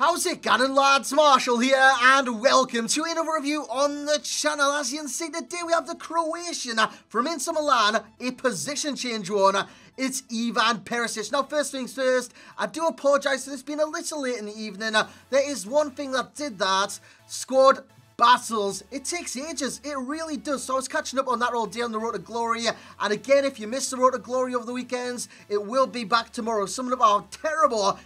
How's it going, lads? Marshall here, and welcome to another review on the channel. As you can see, today we have the Croatian from Inter Milan, a position change one. It's Ivan Perisic. Now, first things first, I do apologise for this being a little late in the evening. There is one thing that did that. Squad battles. It takes ages. It really does. So I was catching up on that all day on the Road to Glory. And again, if you missed the Road to Glory over the weekends, it will be back tomorrow. Summing up our terrible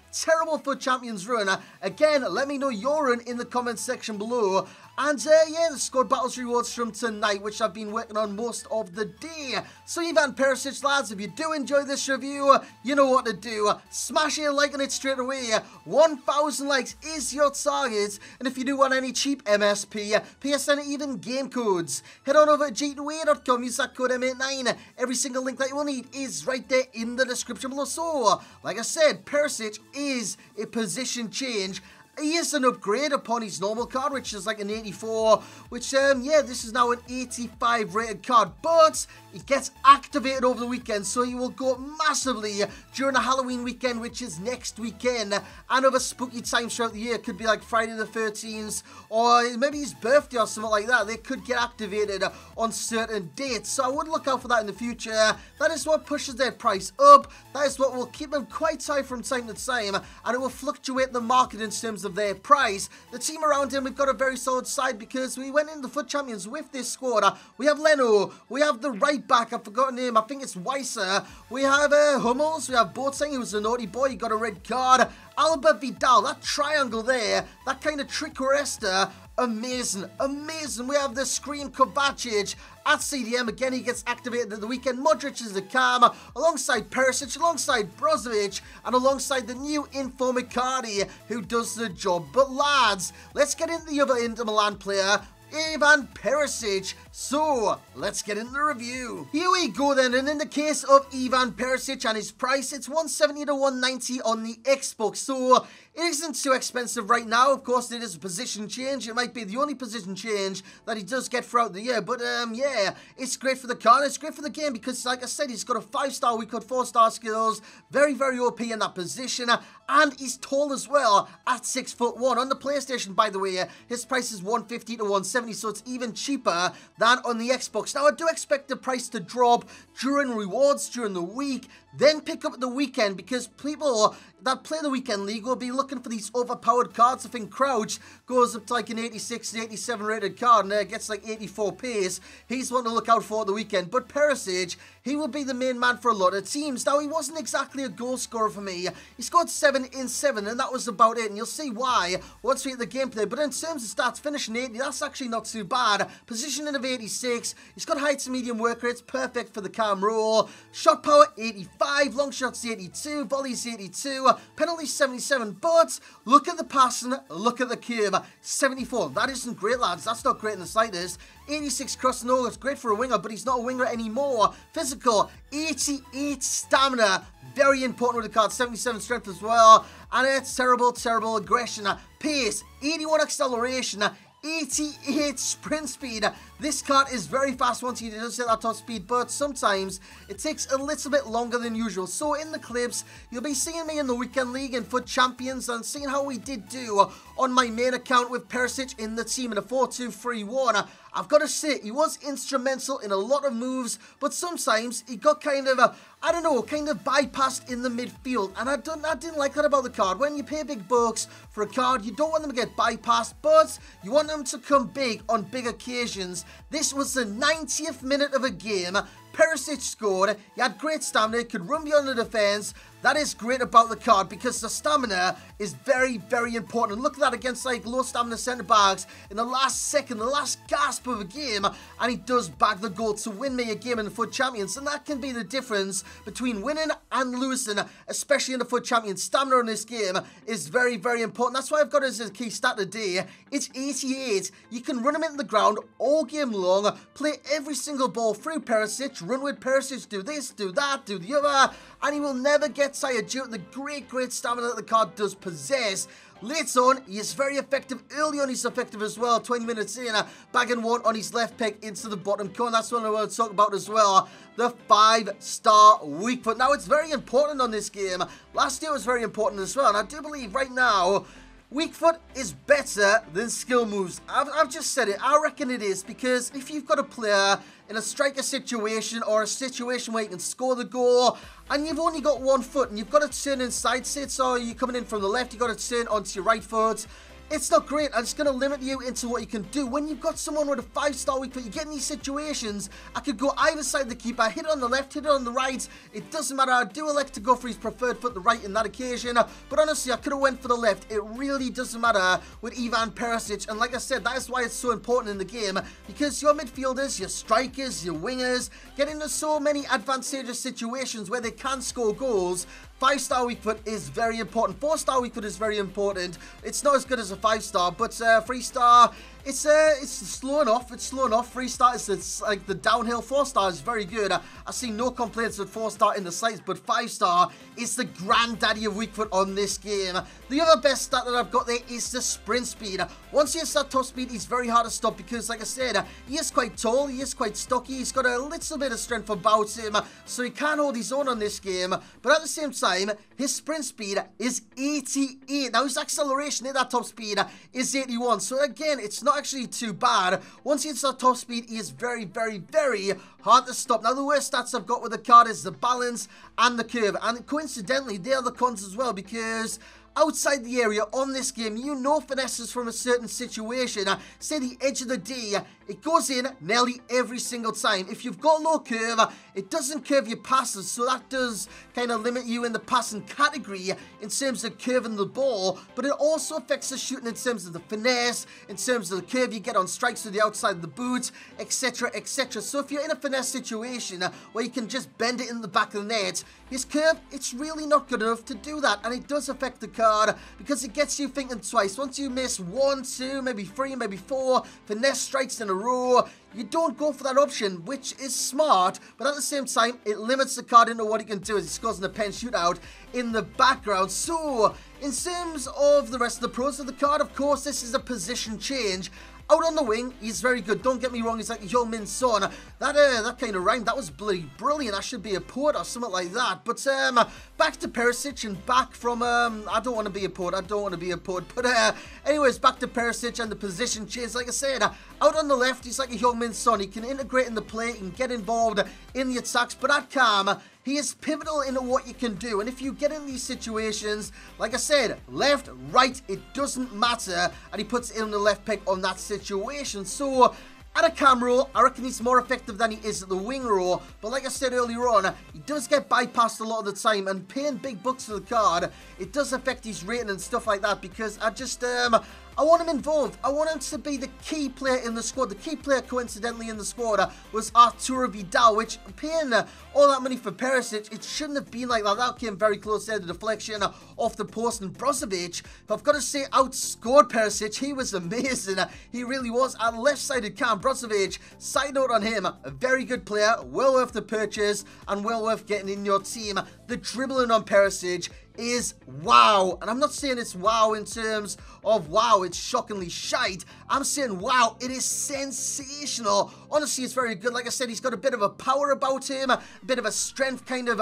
FUT Champions run. Again, let me know your run in the comments section below. And yeah, the squad battles rewards from tonight, which I've been working on most of the day. So Ivan Perisic, lads, if you do enjoy this review, you know what to do. Smash it, liking it straight away. 1,000 likes is your target. And if you do want any cheap MSP, PSN, even game codes, head on over to g2a.com, use that code M89. Every single link that you will need is right there in the description below. So, like I said, Perisic is a position change. He is an upgrade upon his normal card, which is like an 84, which, yeah, this is now an 85 rated card, but it gets activated over the weekend, so he will go massively during the Halloween weekend, which is next weekend, and other spooky times throughout the year. It could be like Friday the 13th, or maybe his birthday or something like that. They could get activated on certain dates, so I would look out for that in the future. That is what pushes their price up. That is what will keep them quite high from time to time, and it will fluctuate the market in terms of their price. The team around him, we've got a very solid side because we went into the FUT Champions with this squad. We have Leno, we have the right back, I've forgotten him, I think it's Weiser. We have Hummels, we have Boateng, who's a naughty boy, he got a red card. Alba Vidal, that triangle there, that kind of trick Cuesta, amazing, amazing. We have the Scream Kovacic at CDM. Again, he gets activated at the weekend. Modric is the calm, alongside Perisic, alongside Brozovic, and alongside the new Info Icardi, who does the job. But lads, let's get into the other Inter Milan player, Ivan Perisic. So, let's get into the review. Here we go then, and in the case of Ivan Perisic and his price, it's 170 to 190 on the Xbox, so it isn't too expensive right now. Of course, it is a position change. It might be the only position change that he does get throughout the year, but yeah, it's great for the card, it's great for the game, because like I said, he's got a 5-star weak code, 4-star skills, very OP in that position, and he's tall as well at 6'1". On the PlayStation, by the way, his price is 150 to 170, so it's even cheaper than on the Xbox. Now, I do expect the price to drop during rewards, during the week, then pick up at the weekend, because people that play the weekend league will be looking for these overpowered cards. I think Crouch goes up to like an 86, 87 rated card and gets like 84 pace. He's one to look out for the weekend. But Perisic, he will be the main man for a lot of teams. Now, he wasn't exactly a goal scorer for me. He scored 7 in 7, and that was about it. And you'll see why once we get the gameplay. But in terms of stats, finishing 80, that's actually not too bad. Positioning of 86. He's got height to medium work rate. It's perfect for the calm role. Shot power 85. Long shots 82. Volleys 82. Penalty 77. But look at the passing. Look at the curve. 74. That isn't great, lads. That's not great in the slightest. 86 crossing over. It's great for a winger, but he's not a winger anymore. Physical 88 stamina. Very important with the card. 77 strength as well. And it's terrible aggression. Pace 81 acceleration. 88 sprint speed. This card is very fast once he does hit that top speed, but sometimes it takes a little bit longer than usual. So in the clips, you'll be seeing me in the weekend league and FUT Champions and seeing how we did do on my main account with Perisic in the team in a 4-2-3-1. I've got to say, he was instrumental in a lot of moves, but sometimes he got kind of, I don't know, kind of bypassed in the midfield, and I didn't like that about the card. When you pay big bucks for a card, you don't want them to get bypassed, but you want them to come big on big occasions. This was the 90th minute of a game. Perisic scored. He had great stamina, could run beyond the defense. That is great about the card, because the stamina is very important. Look at that against like low stamina centre-backs in the last second, the last gasp of a game, and he does bag the goal to win me a game in the FUT Champions. And that can be the difference between winning and losing, especially in the FUT Champions. Stamina in this game is very important. That's why I've got it as a key stat today. It's 88. You can run him into the ground all game long, play every single ball through Perisic, run with Perisic, do this, do that, do the other, and he will never get tired due to the great stamina that the card does possess. Later on, he is very effective. Early on, he's effective as well. 20 minutes in, bagging one on his left peg into the bottom corner. That's what I want to talk about as well. The 5-star weak foot. Now, it's very important on this game. Last year was very important as well, and I do believe right now Weak foot is better than skill moves. I've just said it. I reckon it is, because if you've got a player in a striker situation or a situation where you can score the goal and you've only got one foot and you've got to turn inside, say so you're coming in from the left, you've got to turn onto your right foot, it's not great, and it's going to limit you into what you can do. When you've got someone with a 5-star weak foot, you get in these situations, I could go either side of the keeper, hit it on the left, hit it on the right, it doesn't matter. I do elect to go for his preferred foot, the right, in that occasion, but honestly, I could have went for the left. It really doesn't matter with Ivan Perisic, and like I said, that is why it's so important in the game, because your midfielders, your strikers, your wingers, get into so many advantageous situations where they can score goals. 5-star weak foot is very important. 4-star weak foot is very important. It's not as good as a 5-star, but 3-star, it's slow enough. It's slow enough. 3-star is like the downhill. 4-star is very good. I see no complaints with 4-star in the slides, but 5-star is the granddaddy of weak foot on this game. The other best stat that I've got there is the sprint speed. Once he hits that top speed, he's very hard to stop because, like I said, he is quite tall, he is quite stocky, he's got a little bit of strength about him, so he can hold his own on this game, but at the same time, his sprint speed is 88. Now, his acceleration at that top speed is 81, so again, it's not actually too bad. Once he hits that top speed, he is very, very, very hard to stop. Now, the worst stats I've got with the card is the balance and the curve, and coincidentally, they are the cons as well, because outside the area on this game, you know finesses from a certain situation. Say the edge of the D, it goes in nearly every single time. If you've got low curve, it doesn't curve your passes, so that does kind of limit you in the passing category in terms of curving the ball, but it also affects the shooting in terms of the finesse, in terms of the curve you get on strikes to the outside of the boot, etc, etc. So if you're in a finesse situation where you can just bend it in the back of the net, his curve, it's really not good enough to do that, and it does affect the card because it gets you thinking twice. Once you miss 1, 2, maybe 3, maybe 4 finesse strikes in a row, you don't go for that option, which is smart, but at the same time, it limits the card into what he can do as he scores in a pen shootout in the background. So, in terms of the rest of the pros of the card, of course, this is a position change. Out on the wing, he's very good. Don't get me wrong, he's like Heung-min Son. That kind of rhyme, that was bloody brilliant. I should be a poet or something like that. But back to Perisic and back from, I don't want to be a poet. But anyways, back to Perisic and the position change. Like I said, out on the left, he's like a Heung-min Son. He can integrate in the play, he can get involved in the attacks. But at Cam, he is pivotal into what you can do, and if you get in these situations, like I said, left, right, it doesn't matter, and he puts in the left pick on that situation. So at a cam role, I reckon he's more effective than he is at the wing role, but like I said earlier on, he does get bypassed a lot of the time, and paying big bucks for the card, it does affect his rating and stuff like that, because I want him involved. I want him to be the key player in the squad. The key player, coincidentally, in the squad was Arturo Vidal, which, paying all that money for Perisic, it shouldn't have been like that. That came very close there, the deflection off the post, and Brozovic, I've got to say, outscored Perisic. He was amazing. He really was. At left-sided cam, Brozovic, side note on him, a very good player, well worth the purchase, and well worth getting in your team. The dribbling on Perisic is wow, and I'm not saying it's wow in terms of wow, it's shockingly shite. I'm saying wow, it is sensational. Honestly, it's very good. Like I said, he's got a bit of a power about him, a bit of a strength kind of,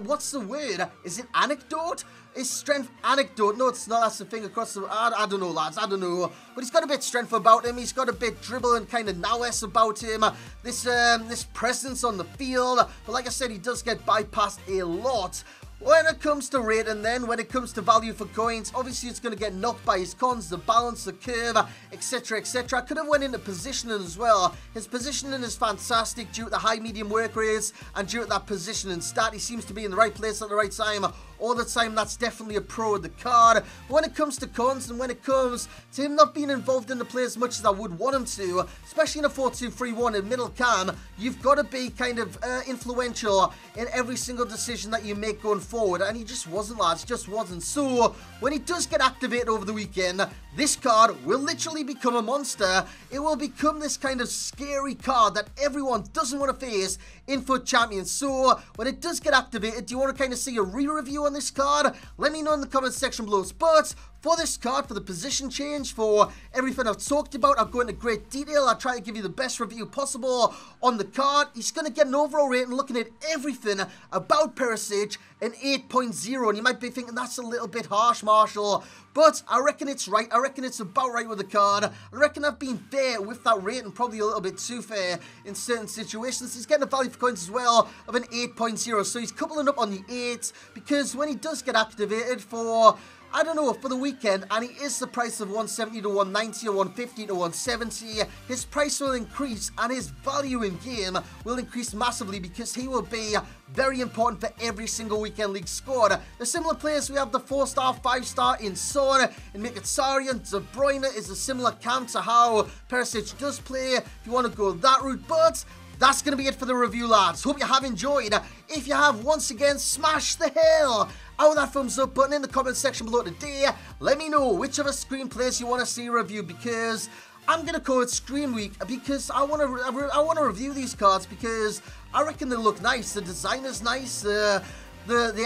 what's the word? Is it anecdote? Is strength anecdote? No, it's not. That's the thing across the, I don't know, lads, I don't know. But he's got a bit strength about him. He's got a bit dribble and kind of nous about him. This presence on the field. But like I said, he does get bypassed a lot. When it comes to rating then, when it comes to value for coins, obviously it's going to get knocked by his cons, the balance, the curve, etc, etc. I could have went into positioning as well. His positioning is fantastic due to the high medium work rates and due to that positioning stat. He seems to be in the right place at the right time all the time. That's definitely a pro of the card. But when it comes to cons and when it comes to him not being involved in the play as much as I would want him to, especially in a 4-2-3-1 in middle cam, you've got to be kind of influential in every single decision that you make going forward, and he just wasn't, lads, just wasn't. So when he does get activated over the weekend, this card will literally become a monster. It will become this kind of scary card that everyone doesn't want to face in FUT Champions. So when it does get activated, do you want to kind of see a re-review on this card? Let me know in the comment section below. But for this card, for the position change, for everything I've talked about, I'll go into great detail. I'll try to give you the best review possible on the card. He's going to get an overall rating looking at everything about Perisic. an 8.0, and you might be thinking that's a little bit harsh, Marshall, but I reckon it's right. I reckon it's about right with the card. I reckon I've been fair with that rating, probably a little bit too fair in certain situations. He's getting a value for coins as well of an 8.0, so he's coupling up on the 8, because when he does get activated for, I don't know, for the weekend, and he is the price of 170 to 190 or 150 to 170, his price will increase and his value in game will increase massively, because he will be very important for every single weekend league squad. The similar players, we have the 4-star, 5-star in Son, in Mkhitaryan. De Bruyne is a similar camp to how Perisic does play, if you want to go that route, but that's going to be it for the review, lads. Hope you have enjoyed. If you have, once again, smash the hell out of that thumbs up button in the comment section below today. Let me know which of the screenplays you want to see reviewed, because I'm going to call it Screen Week, because I want to review these cards, because I reckon they look nice. The design is nice. The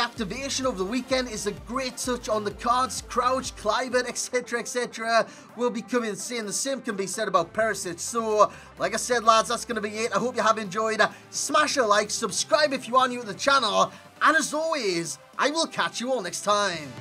activation of the weekend is a great touch on the cards. Crouch, Kluivert, etc, etc will become insane. The same can be said about Perisic. So, like I said, lads, that's going to be it. I hope you have enjoyed. Smash a like, subscribe if you are new to the channel, and as always, I will catch you all next time.